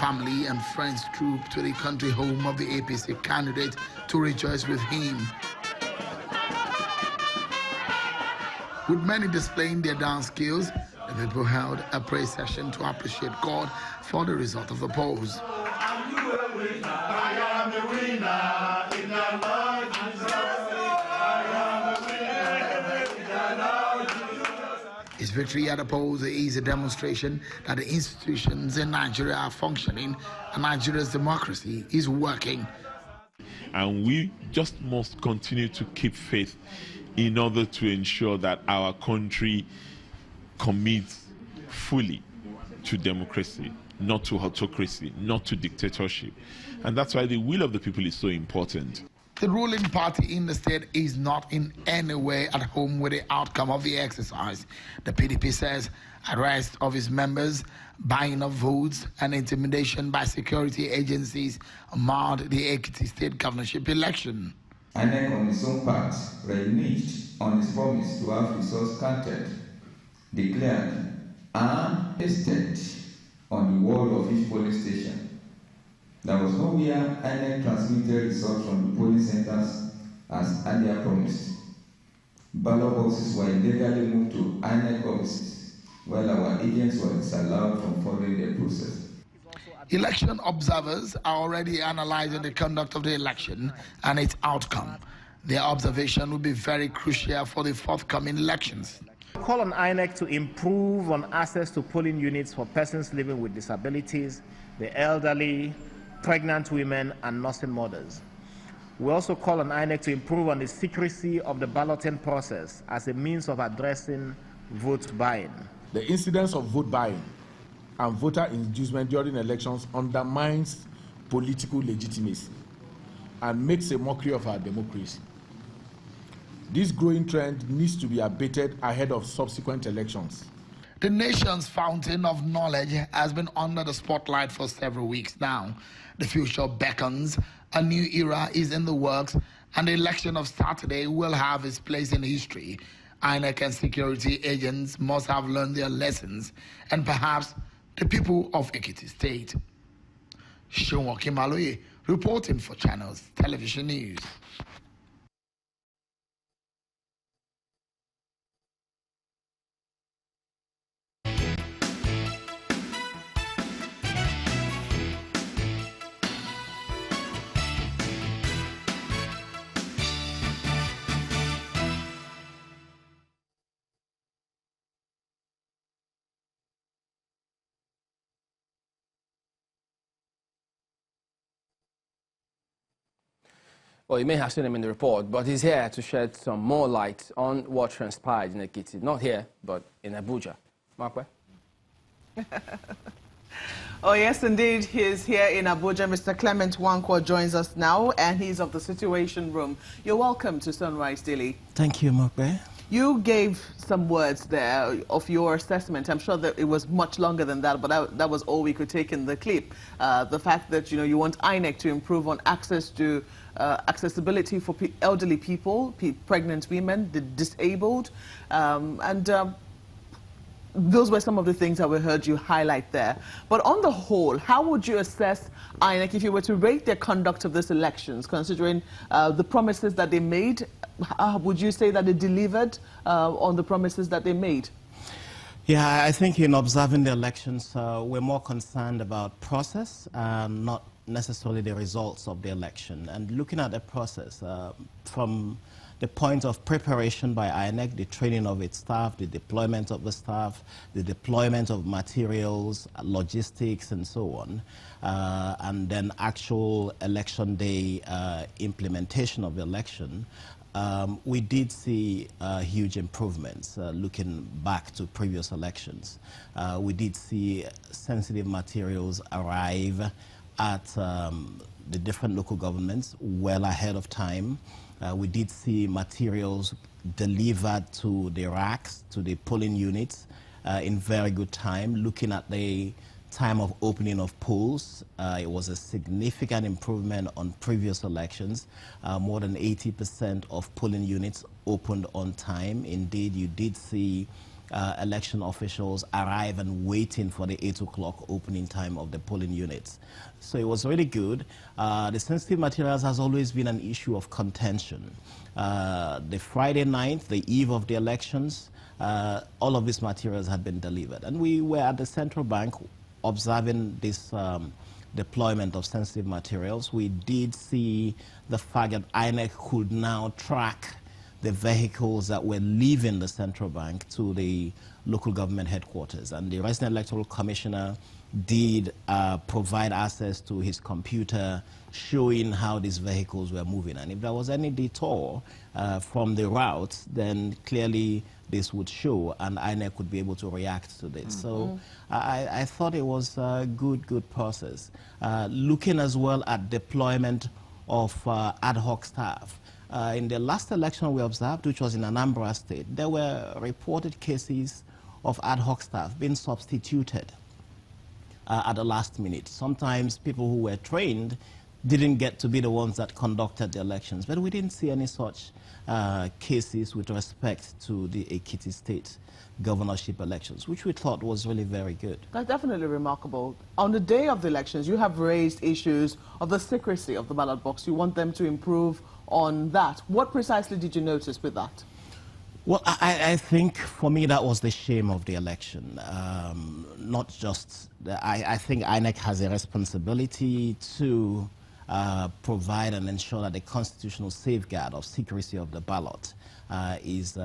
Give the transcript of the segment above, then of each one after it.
family and friends trooped to the country home of the APC candidate to rejoice with him, with many displaying their dance skills. The people held a praise session to appreciate God for the result of the polls. His victory at the polls is a demonstration that the institutions in Nigeria are functioning and Nigeria's democracy is working. And we just must continue to keep faith in order to ensure that our country commits fully to democracy, not to autocracy, not to dictatorship. And that's why the will of the people is so important. The ruling party in the state is not in any way at home with the outcome of the exercise. The PDP says arrest of its members, buying of votes, and intimidation by security agencies marred the Ekiti state governorship election. INEC on its own part reneged on its promise to have resource counted, declared, and tested on the wall of each polling station. There was nowhere INEC transmitted results from the polling centers as earlier promised. Ballot boxes were illegally moved to INEC offices, while our agents were disallowed from following the process. Election observers are already analyzing the conduct of the election and its outcome. Their observation will be very crucial for the forthcoming elections. Call on INEC to improve on access to polling units for persons living with disabilities, the elderly, pregnant women, and nursing mothers. We also call on INEC to improve on the secrecy of the balloting process as a means of addressing vote buying. The incidence of vote buying and voter inducement during elections undermines political legitimacy and makes a mockery of our democracy. This growing trend needs to be abated ahead of subsequent elections. The nation's fountain of knowledge has been under the spotlight for several weeks now. The future beckons, a new era is in the works, and the election of Saturday will have its place in history. INEC and security agents must have learned their lessons, and perhaps the people of Ekiti State. Shonwa Kimaloye, reporting for Channels Television News. Well, you may have seen him in the report, but he's here to shed some more light on what transpired in Ekiti. Not here, but in Abuja. Nwankwo? Oh, yes, indeed. He's here in Abuja. Mr. Clement Nwankwo joins us now, and he's of the Situation Room. You're welcome to Sunrise Daily. Thank you, Nwankwo. You gave some words there of your assessment. I'm sure that it was much longer than that, but that was all we could take in the clip. The fact that, you want INEC to improve on access to accessibility for elderly people, pregnant women, the disabled, those were some of the things that we heard you highlight there. But on the whole, how would you assess INEC if you were to rate their conduct of these elections, considering the promises that they made? Would you say that they delivered on the promises that they made? Yeah, I think in observing the elections, we're more concerned about process and not necessarily the results of the election. And looking at the process from the point of preparation by INEC, the training of its staff, the deployment of the staff, the deployment of materials, logistics, and so on, and then actual election day implementation of the election, we did see huge improvements looking back to previous elections. We did see sensitive materials arrive at the different local governments well ahead of time. We did see materials delivered to the racks, to the polling units in very good time. Looking at the time of opening of polls, it was a significant improvement on previous elections. More than 80% of polling units opened on time. Indeed, you did see election officials arrive and waiting for the 8 o'clock opening time of the polling units. So it was really good. The sensitive materials has always been an issue of contention. The Friday night, the eve of the elections, all of these materials had been delivered. And we were at the central bank observing this deployment of sensitive materials. We did see the fact that INEC could now track the vehicles that were leaving the central bank to the local government headquarters. And the resident electoral commissioner did provide access to his computer showing how these vehicles were moving. And if there was any detour from the route, then clearly this would show, and INEC would be able to react to this. So I thought it was a good process. Looking as well at deployment of ad hoc staff. In the last election we observed, which was in Anambra State, there were reported cases of ad hoc staff being substituted at the last minute. Sometimes people who were trained didn't get to be the ones that conducted the elections, but we didn't see any such cases with respect to the Ekiti State governorship elections, which we thought was really very good. That's definitely remarkable. On the day of the elections, you have raised issues of the secrecy of the ballot box. You want them to improve on that. What precisely did you notice with that? Well, I think for me that was the shame of the election. Not just, I think INEC has a responsibility to provide and ensure that the constitutional safeguard of secrecy of the ballot is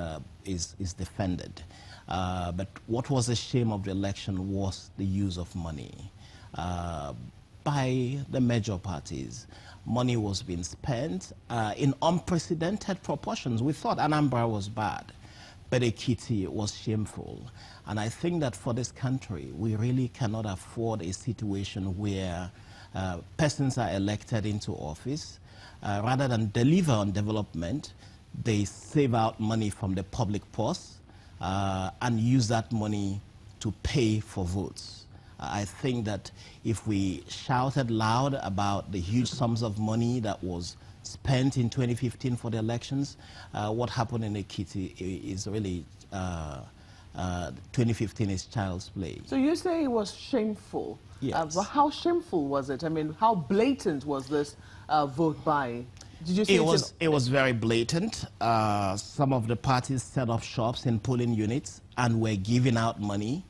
defended. But what was the shame of the election was the use of money by the major parties. Money was being spent in unprecedented proportions. We thought Anambra was bad, but Ekiti was shameful. And I think that for this country, we really cannot afford a situation where persons are elected into office. Rather than deliver on development, they save out money from the public purse and use that money to pay for votes. I think that if we shouted loud about the huge sums of money that was spent in 2015 for the elections, what happened in Ekiti is really 2015 is child's play. So you say it was shameful. Yes. But how shameful was it? I mean, how blatant was this vote buying? Did you see it was very blatant. Some of the parties set up shops in polling units and were giving out money.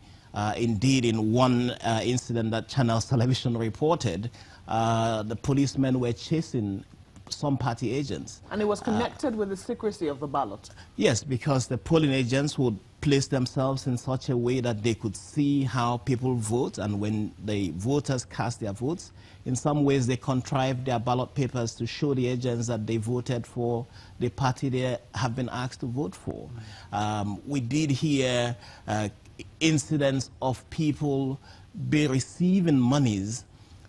Indeed, in one incident that Channels Television reported, the policemen were chasing some party agents. And it was connected with the secrecy of the ballot? Yes, because the polling agents would place themselves in such a way that they could see how people vote, and when the voters cast their votes, in some ways they contrived their ballot papers to show the agents that they voted for the party they have been asked to vote for. We did hear incidents of people be receiving monies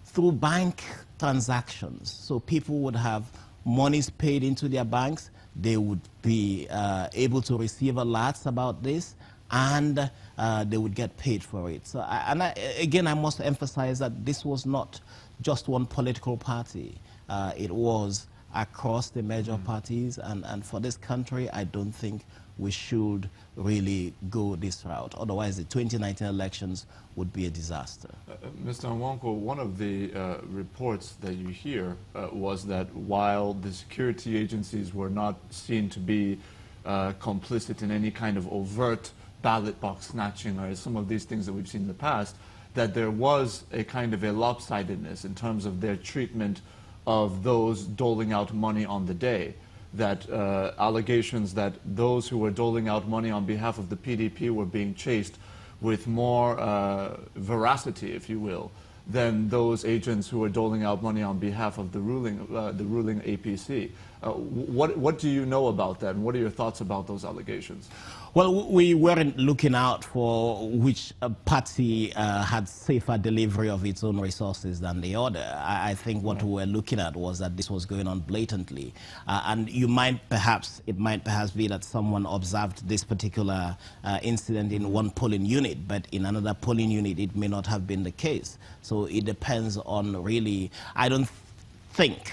through bank transactions. So people would have monies paid into their banks. They would be able to receive alerts about this, and they would get paid for it. So, again, I must emphasize that this was not just one political party. It was across the major parties, and for this country, I don't think we should really go this route. Otherwise, the 2019 elections would be a disaster. Mr. Nwankwo, one of the reports that you hear was that while the security agencies were not seen to be complicit in any kind of overt ballot box snatching or some of these things that we've seen in the past, that there was a kind of a lopsidedness in terms of their treatment of those doling out money on the day. That allegations that those who were doling out money on behalf of the PDP were being chased with more veracity, if you will, than those agents who were doling out money on behalf of the ruling APC. What do you know about that, and what are your thoughts about those allegations? Well, we weren't looking out for which party had safer delivery of its own resources than the other. I think what we were looking at was that this was going on blatantly. And it might perhaps be that someone observed this particular incident in one polling unit, but in another polling unit it may not have been the case. So it depends on really, I don't think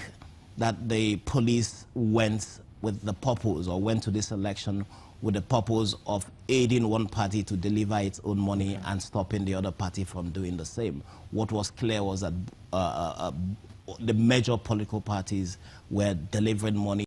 that the police went with the purpose or went to this election with the purpose of aiding one party to deliver its own money and stopping the other party from doing the same. What was clear was that the major political parties were delivering money